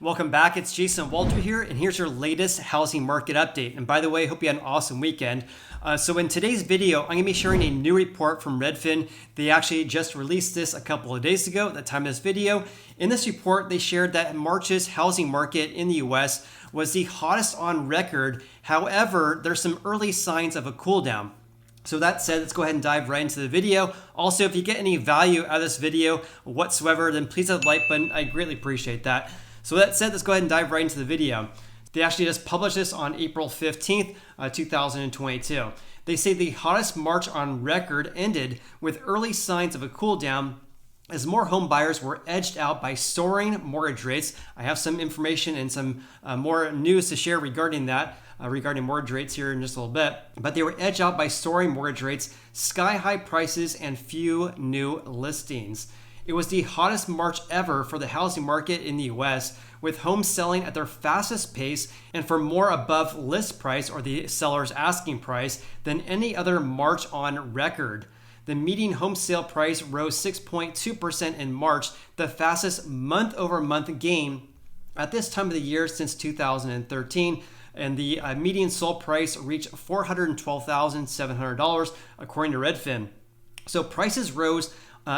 Welcome back. It's JWalter here, and here's your latest housing market update. And by the way, hope you had an awesome weekend. So in today's video, I'm going to be sharing a new report from Redfin. They actually just released this a couple of days ago at the time of this video. In this report, they shared that March's housing market in the US was the hottest on record. However, there's some early signs of a cool down. So that said, let's go ahead and dive right into the video. Also, if you get any value out of this video whatsoever, then please hit the like button. I greatly appreciate that. So that said, let's go ahead and dive right into the video. They actually just published this on April 15th, 2022. They say the hottest March on record ended with early signs of a cool down as more home buyers were edged out by soaring mortgage rates. I have some information and some more news to share regarding that, regarding mortgage rates here in just a little bit. But they were edged out by soaring mortgage rates, sky-high prices, and few new listings. It was the hottest March ever for the housing market in the US, with homes selling at their fastest pace and for more above list price or the seller's asking price than any other March on record. The median home sale price rose 6.2% in March, the fastest month-over-month gain at this time of the year since 2013. And the median sold price reached $412,700 according to Redfin. So prices rose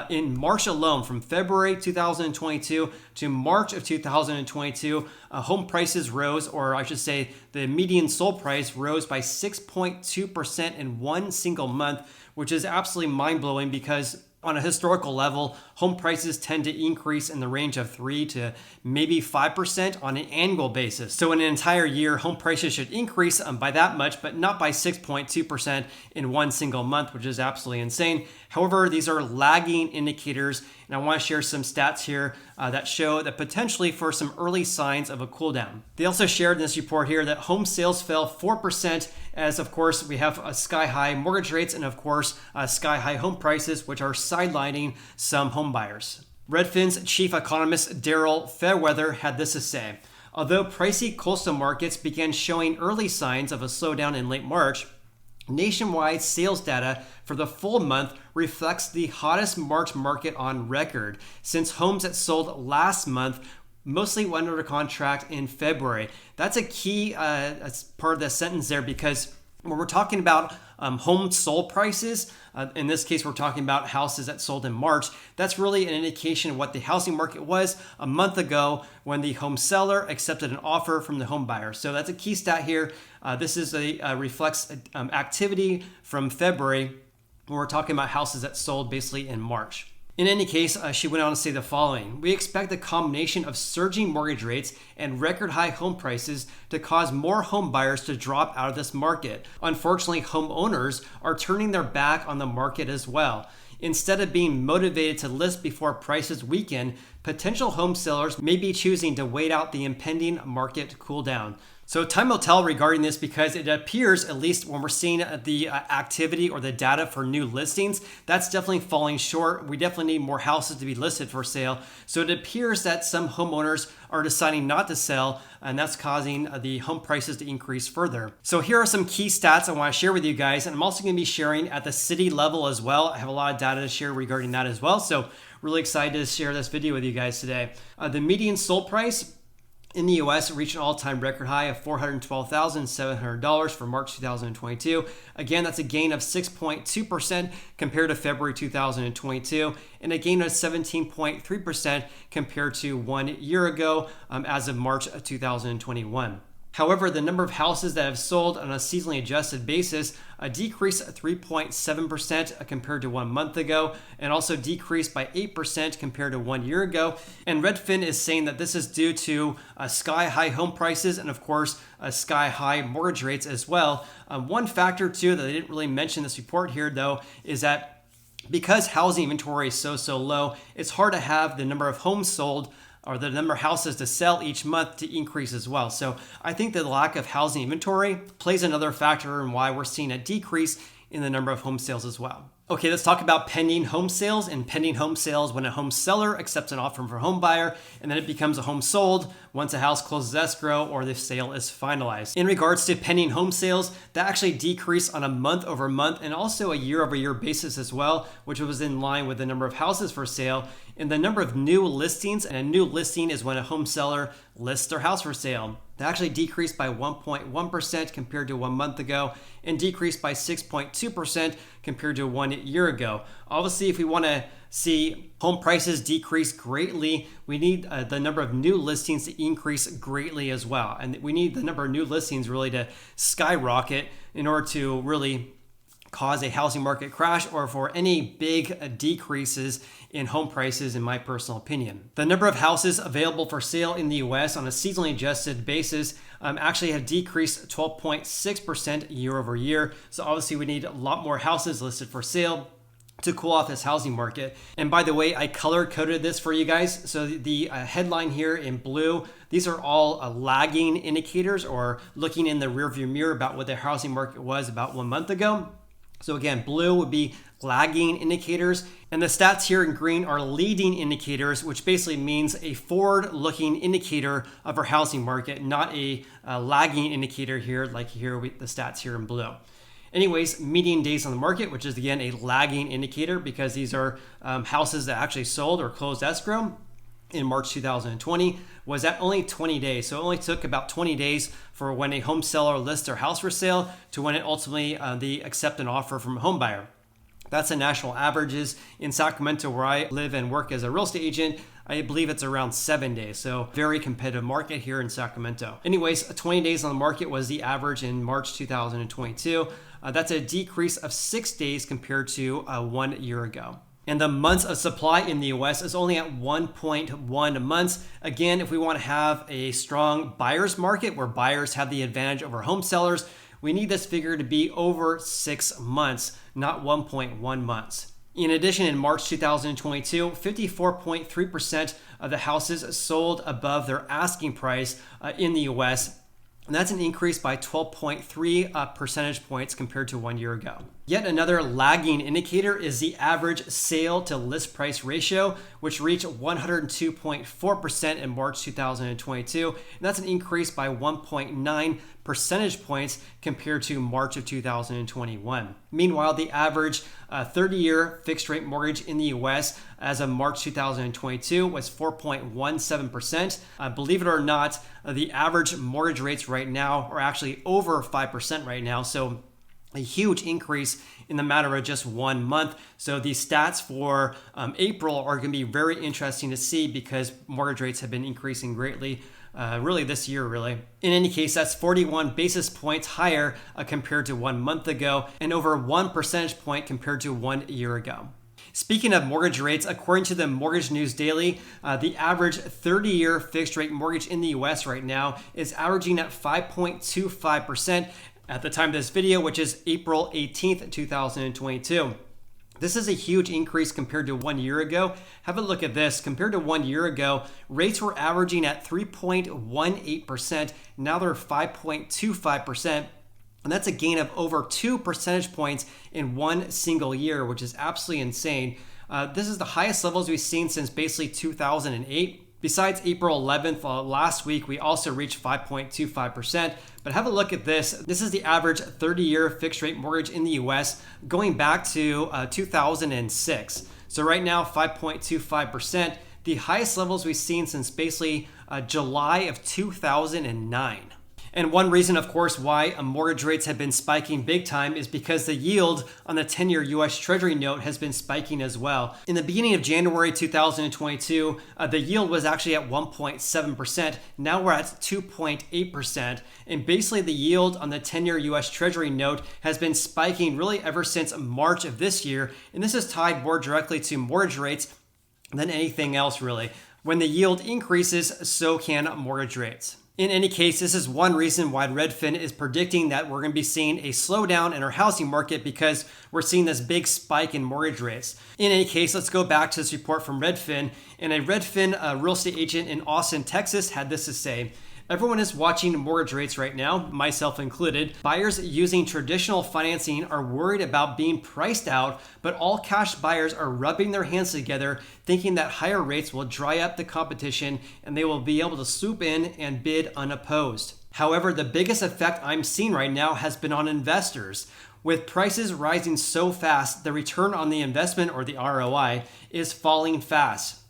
in March alone, from February 2022 to March of 2022, home prices rose, or I should say the median sold price rose by 6.2% in one single month, which is absolutely mind-blowing because on a historical level, home prices tend to increase in the range of 3 to maybe 5% on an annual basis. So in an entire year, home prices should increase by that much, but not by 6.2% in one single month, which is absolutely insane. However, these are lagging indicators, and I want to share some stats here that show that potentially for some early signs of a cool down. They also shared in this report here that home sales fell 4% as, of course, we have sky-high mortgage rates and, of course, sky-high home prices, which are sidelining some home buyers. Redfin's chief economist Daryl Fairweather had this to say: although pricey coastal markets began showing early signs of a slowdown in late March, nationwide sales data for the full month reflects the hottest March market on record, since homes that sold last month mostly went under contract in February. That's a key part of the sentence there, because when we're talking about home sold prices, in this case, we're talking about houses that sold in March. That's really an indication of what the housing market was a month ago when the home seller accepted an offer from the home buyer. So that's a key stat here. This is reflects activity from February when we're talking about houses that sold basically in March. In any case, she went on to say the following: we expect the combination of surging mortgage rates and record high home prices to cause more home buyers to drop out of this market. Unfortunately, homeowners are turning their back on the market as well. Instead of being motivated to list before prices weaken, potential home sellers may be choosing to wait out the impending market cool down. So time will tell regarding this, because it appears, at least when we're seeing the activity or the data for new listings, that's definitely falling short. We definitely need more houses to be listed for sale. So it appears that some homeowners are deciding not to sell, and that's causing the home prices to increase further. So here are some key stats I want to share with you guys, and I'm also going to be sharing at the city level as well. I have a lot of data to share regarding that as well. So really excited to share this video with you guys today. The median sold price in the US reached an all-time record high of $412,700 for March 2022. Again, that's a gain of 6.2% compared to February 2022, and a gain of 17.3% compared to 1 year ago as of March 2021. However, the number of houses that have sold on a seasonally adjusted basis decreased 3.7% compared to 1 month ago, and also decreased by 8% compared to 1 year ago. And Redfin is saying that this is due to sky-high home prices and, of course, sky-high mortgage rates as well. One factor, too, that they didn't really mention in this report here, though, is that because housing inventory is so low, it's hard to have the number of homes sold or the number of houses to sell each month to increase as well. So I think the lack of housing inventory plays another factor in why we're seeing a decrease in the number of home sales as well. Okay, let's talk about pending home sales. And pending home sales when a home seller accepts an offer from a home buyer, and then it becomes a home sold once a house closes escrow or the sale is finalized. In regards to pending home sales, that actually decreased on a month-over-month and also a year-over-year basis as well, which was in line with the number of houses for sale. in the number of new listings. And a new listing is when a home seller lists their house for sale. That actually decreased by 1.1% compared to 1 month ago and decreased by 6.2% compared to 1 year ago. Obviously, if we want to see home prices decrease greatly, we need the number of new listings to increase greatly as well. And we need the number of new listings really to skyrocket in order to really cause a housing market crash or for any big decreases in home prices, in my personal opinion. The number of houses available for sale in the US on a seasonally adjusted basis actually have decreased 12.6% year over year. So obviously we need a lot more houses listed for sale to cool off this housing market. And by the way, I color coded this for you guys. So the headline here in blue, these are all lagging indicators or looking in the rearview mirror about what the housing market was about 1 month ago. So again, blue would be lagging indicators, and the stats here in green are leading indicators, which basically means a forward-looking indicator of our housing market, not a lagging indicator here, like here the stats here in blue. Anyways, median days on the market, which is again a lagging indicator because these are houses that actually sold or closed escrow in March 2020, was at only 20 days. So it only took about 20 days for when a home seller lists their house for sale to when it ultimately they accept an offer from a home buyer. That's the national averages. In Sacramento, where I live and work as a real estate agent, I believe it's around 7 days. So very competitive market here in Sacramento. Anyways, 20 days on the market was the average in March 2022. That's a decrease of 6 days compared to 1 year ago. And the months of supply in the US is only at 1.1 months. Again, if we want to have a strong buyer's market where buyers have the advantage over home sellers, we need this figure to be over 6 months, not 1.1 months. In addition, in March 2022, 54.3% of the houses sold above their asking price in the US. And that's an increase by 12.3 percentage points compared to 1 year ago. Yet another lagging indicator is the average sale to list price ratio, which reached 102.4% in March 2022. And that's an increase by 1.9 percentage points compared to March of 2021. Meanwhile, the average 30-year fixed rate mortgage in the US as of March 2022 was 4.17%. Believe it or not, the average mortgage rates right now are actually over 5% right now. So a huge increase in the matter of just 1 month. So these stats for April are going to be very interesting to see because mortgage rates have been increasing greatly really this year, really. In any case, that's 41 basis points higher compared to 1 month ago and over 1 percentage point compared to 1 year ago. Speaking of mortgage rates, according to the Mortgage News Daily, the average 30-year fixed rate mortgage in the US right now is averaging at 5.25% at the time of this video, which is April 18th, 2022. This is a huge increase compared to 1 year ago. Have a look at this. Compared to 1 year ago, rates were averaging at 3.18%. Now they're 5.25%. And that's a gain of over 2 percentage points in 1 single year, which is absolutely insane. This is the highest levels we've seen since basically 2008. Besides April 11th last week, we also reached 5.25%. But have a look at this. This is the average 30-year fixed rate mortgage in the US going back to 2006. So right now, 5.25%, the highest levels we've seen since basically July of 2009. And one reason, of course, why mortgage rates have been spiking big time is because the yield on the 10-year US Treasury note has been spiking as well. In the beginning of January 2022, the yield was actually at 1.7%. Now we're at 2.8%. And basically the yield on the 10-year US Treasury note has been spiking really ever since March of this year. And this is tied more directly to mortgage rates than anything else, really. When the yield increases, so can mortgage rates. In any case, this is one reason why Redfin is predicting that we're going to be seeing a slowdown in our housing market because we're seeing this big spike in mortgage rates. In any case, let's go back to this report from Redfin. And a Redfin real estate agent in Austin, Texas had this to say. Everyone is watching mortgage rates right now, myself included. Buyers using traditional financing are worried about being priced out, but all cash buyers are rubbing their hands together, thinking that higher rates will dry up the competition and they will be able to swoop in and bid unopposed. However, the biggest effect I'm seeing right now has been on investors. With prices rising so fast, the return on the investment, or the ROI, is falling fast.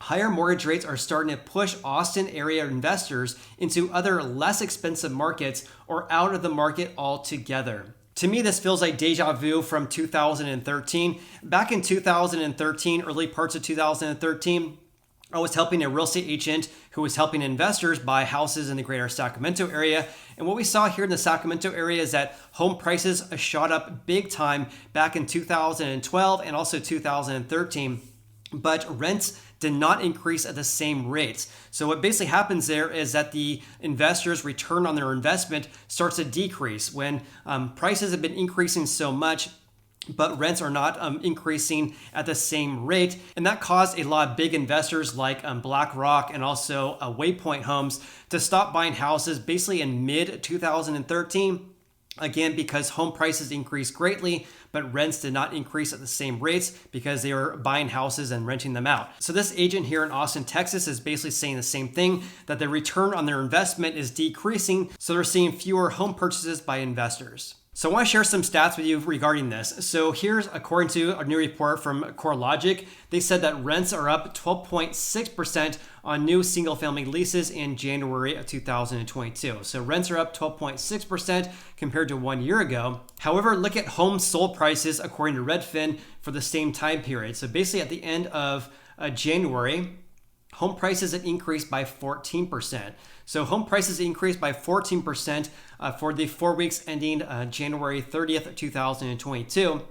higher mortgage rates are starting to push Austin area investors into other less expensive markets or out of the market altogether. To me, this feels like deja vu from 2013. Back in 2013, early parts of 2013, I was helping a real estate agent who was helping investors buy houses in the greater Sacramento area. And what we saw here in the Sacramento area is that home prices shot up big time back in 2012 and also 2013. But rents did not increase at the same rates. So what basically happens there is that the investors' return on their investment starts to decrease when prices have been increasing so much, but rents are not increasing at the same rate. And that caused a lot of big investors like BlackRock and also Waypoint Homes to stop buying houses basically in mid-2013. Again, because home prices increased greatly, but rents did not increase at the same rates because they were buying houses and renting them out. So this agent here in Austin, Texas is basically saying the same thing, that the return on their investment is decreasing, so they're seeing fewer home purchases by investors. So I want to share some stats with you regarding this. So here's, according to a new report from CoreLogic, they said that rents are up 12.6% on new single-family leases in January of 2022. So rents are up 12.6% compared to 1 year ago. However, look at home sold prices according to Redfin for the same time period. So basically at the end of January, home prices had increased by 14%. So home prices increased by 14% for the 4 weeks ending January 30th, 2022.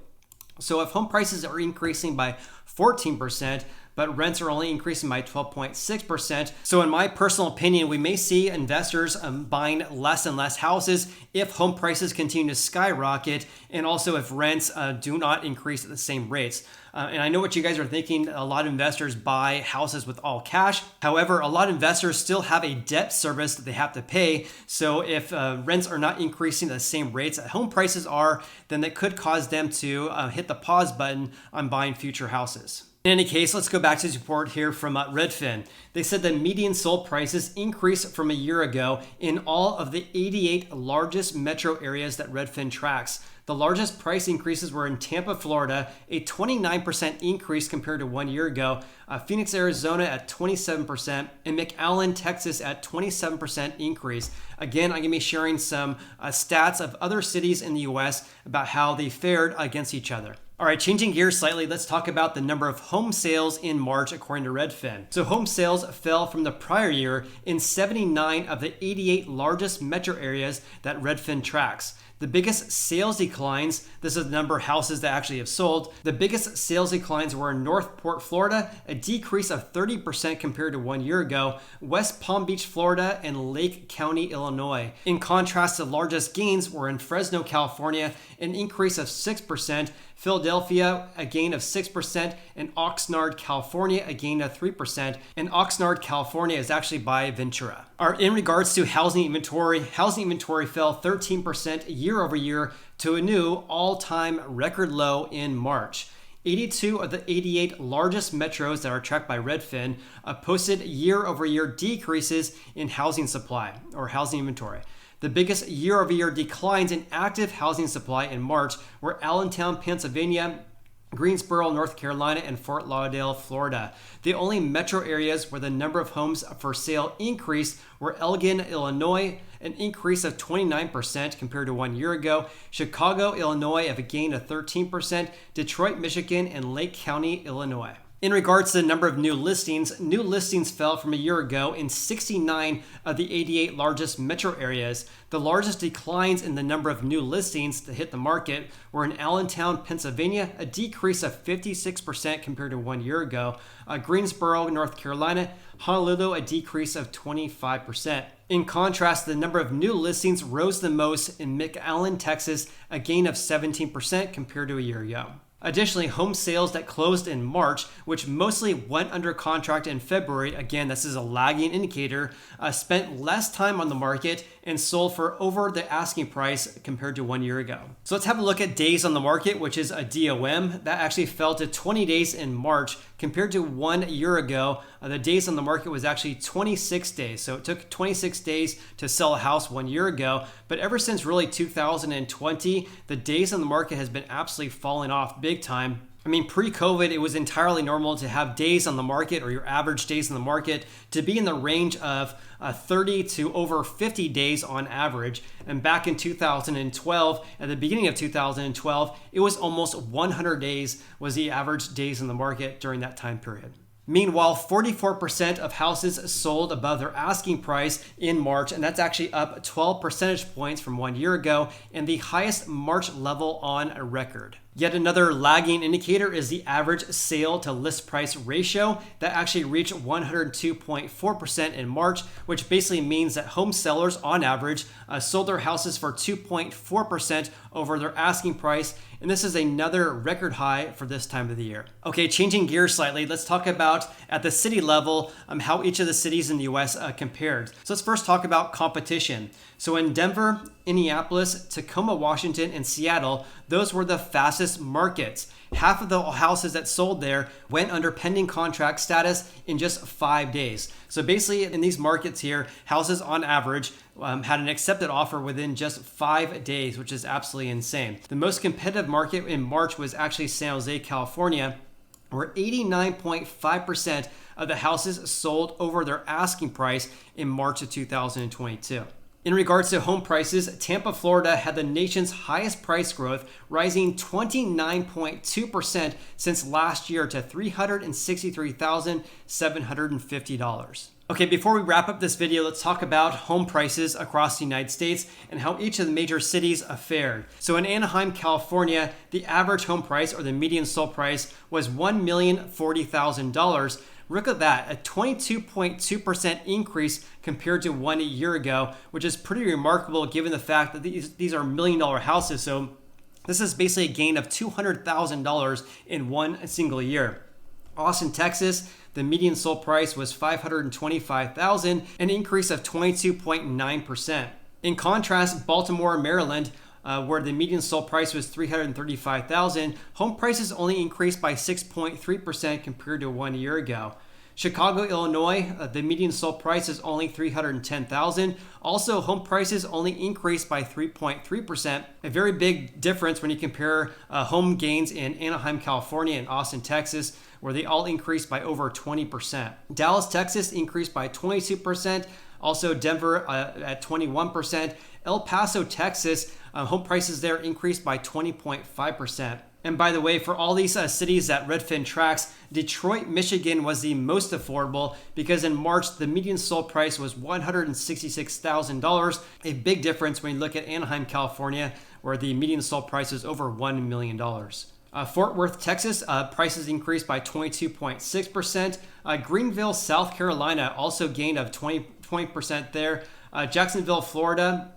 So if home prices are increasing by 14%, but rents are only increasing by 12.6%. So in my personal opinion, we may see investors buying less and less houses if home prices continue to skyrocket and also if rents do not increase at the same rates. And I know what you guys are thinking. A lot of investors buy houses with all cash. However, a lot of investors still have a debt service that they have to pay. So if rents are not increasing at the same rates that home prices are, then that could cause them to hit the pause button on buying future houses. In any case, let's go back to this report here from Redfin. They said the median sold prices increased from a year ago in all of the 88 largest metro areas that Redfin tracks. The largest price increases were in Tampa, Florida, a 29% increase compared to 1 year ago, Phoenix, Arizona at 27%, and McAllen, Texas at 27% increase. Again, I'm going to be sharing some stats of other cities in the US about how they fared against each other. All right, changing gears slightly, let's talk about the number of home sales in March according to Redfin. So home sales fell from the prior year in 79 of the 88 largest metro areas that Redfin tracks. The biggest sales declines, this is the number of houses that actually have sold. The biggest sales declines were in Northport, Florida, a decrease of 30% compared to 1 year ago, West Palm Beach, Florida, and Lake County, Illinois. In contrast, the largest gains were in Fresno, California, an increase of 6%, Philadelphia, a gain of 6%, and Oxnard, California, a gain of 3%. And Oxnard, California is actually by Ventura. In regards to housing inventory fell 13% year over year to a new all-time record low in March. 82 of the 88 largest metros that are tracked by Redfin posted year-over-year decreases in housing supply or housing inventory. The biggest year-over-year declines in active housing supply in March were Allentown, Pennsylvania, Greensboro, North Carolina, and Fort Lauderdale, Florida. The only metro areas where the number of homes for sale increased were Elgin, Illinois, an increase of 29% compared to 1 year ago, Chicago, Illinois, have a gain of 13%, Detroit, Michigan, and Lake County, Illinois. In regards to the number of new listings fell from a year ago in 69 of the 88 largest metro areas. The largest declines in the number of new listings that hit the market were in Allentown, Pennsylvania, a decrease of 56% compared to 1 year ago, Greensboro, North Carolina, Honolulu, a decrease of 25%. In contrast, the number of new listings rose the most in McAllen, Texas, a gain of 17% compared to a year ago. Additionally, home sales that closed in March, which mostly went under contract in February, again, this is a lagging indicator, spent less time on the market and sold for over the asking price compared to 1 year ago. So let's have a look at days on the market, which is a DOM. That actually fell to 20 days in March compared to 1 year ago. The days on the market was actually 26 days. So it took 26 days to sell a house 1 year ago. But ever since really 2020, the days on the market has been absolutely falling off big time. I mean, pre-COVID, it was entirely normal to have days on the market, or your average days on the market, to be in the range of 30 to over 50 days on average. And back in 2012, at the beginning of 2012, it was almost 100 days was the average days in the market during that time period. Meanwhile, 44% of houses sold above their asking price in March, and that's actually up 12 percentage points from 1 year ago, and the highest March level on record. Yet another lagging indicator is the average sale to list price ratio that actually reached 102.4% in March, which basically means that home sellers on average sold their houses for 2.4% over their asking price. And this is another record high for this time of the year. Okay, changing gears slightly, let's talk about at the city level how each of the cities in the US compared. So let's first talk about competition. So in Denver, Indianapolis, Tacoma, Washington, and Seattle, those were the fastest markets. Half of the houses that sold there went under pending contract status in just 5 days. So basically in these markets here, houses on average had an accepted offer within just 5 days, which is absolutely insane. The most competitive market in March was actually San Jose, California, where 89.5% of the houses sold over their asking price in March of 2022. In regards to home prices, Tampa, Florida had the nation's highest price growth, rising 29.2% since last year to $363,750. Okay, before we wrap up this video, let's talk about home prices across the United States and how each of the major cities fared. So in Anaheim, California, the average home price, or the median sold price, was $1,040,000. Look at that, a 22.2% increase compared to 1 year ago, which is pretty remarkable given the fact that these are $1 million houses. So this is basically a gain of $200,000 in one single year. Austin, Texas, the median sold price was $525,000, an increase of 22.9%. In contrast, Baltimore, Maryland, where the median sold price was $335,000, home prices only increased by 6.3% compared to 1 year ago. Chicago, Illinois, the median sold price is only $310,000. Also, home prices only increased by 3.3%. A very big difference when you compare home gains in Anaheim, California, and Austin, Texas, where they all increased by over 20%. Dallas, Texas increased by 22%. Also, Denver at 21%. El Paso, Texas, home prices there increased by 20.5%. And by the way, for all these cities that Redfin tracks, Detroit, Michigan was the most affordable because in March, the median sold price was $166,000. A big difference when you look at Anaheim, California, where the median sold price is over $1 million. Fort Worth, Texas, prices increased by 22.6%. Greenville, South Carolina, also gained of 20% there. Jacksonville, Florida,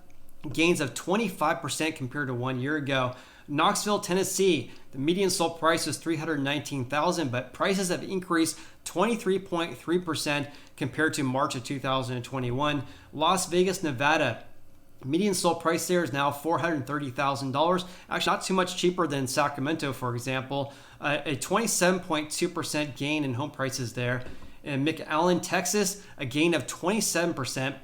gains of 25% compared to 1 year ago. Knoxville, Tennessee, the median sold price was $319,000, but prices have increased 23.3% compared to March of 2021. Las Vegas, Nevada, median sold price there is now $430,000. Actually, not too much cheaper than Sacramento, for example. A 27.2% gain in home prices there. In McAllen, Texas, a gain of 27%.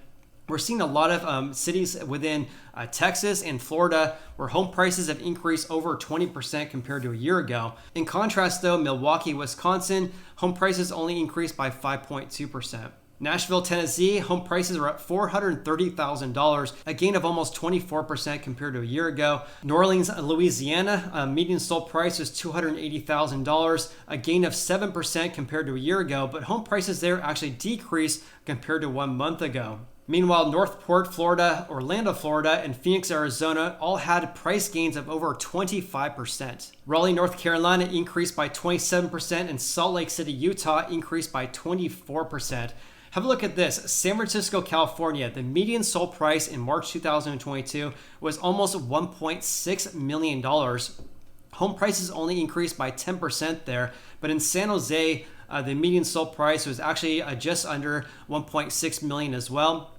We're seeing a lot of cities within Texas and Florida where home prices have increased over 20% compared to a year ago. In contrast, though, Milwaukee, Wisconsin, home prices only increased by 5.2%. Nashville, Tennessee, home prices are up $430,000, a gain of almost 24% compared to a year ago. New Orleans, Louisiana, median sold price was $280,000, a gain of 7% compared to a year ago, but home prices there actually decreased compared to 1 month ago. Meanwhile, Northport, Florida, Orlando, Florida, and Phoenix, Arizona all had price gains of over 25%. Raleigh, North Carolina increased by 27%, and Salt Lake City, Utah increased by 24%. Have a look at this. San Francisco, California, the median sold price in March 2022 was almost $1.6 million. Home prices only increased by 10% there, but in San Jose, the median sold price was actually just under $1.6 million as well.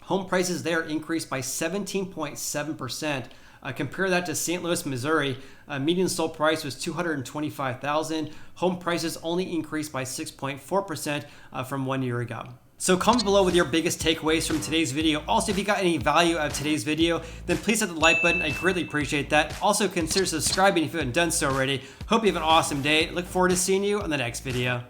Home prices there increased by 17.7%. Compare that to St. Louis, Missouri. Median sold price was $225,000. Home prices only increased by 6.4% from 1 year ago. So comment below with your biggest takeaways from today's video. Also, if you got any value out of today's video, then please hit the like button. I greatly appreciate that. Also, consider subscribing if you haven't done so already. Hope you have an awesome day. Look forward to seeing you on the next video.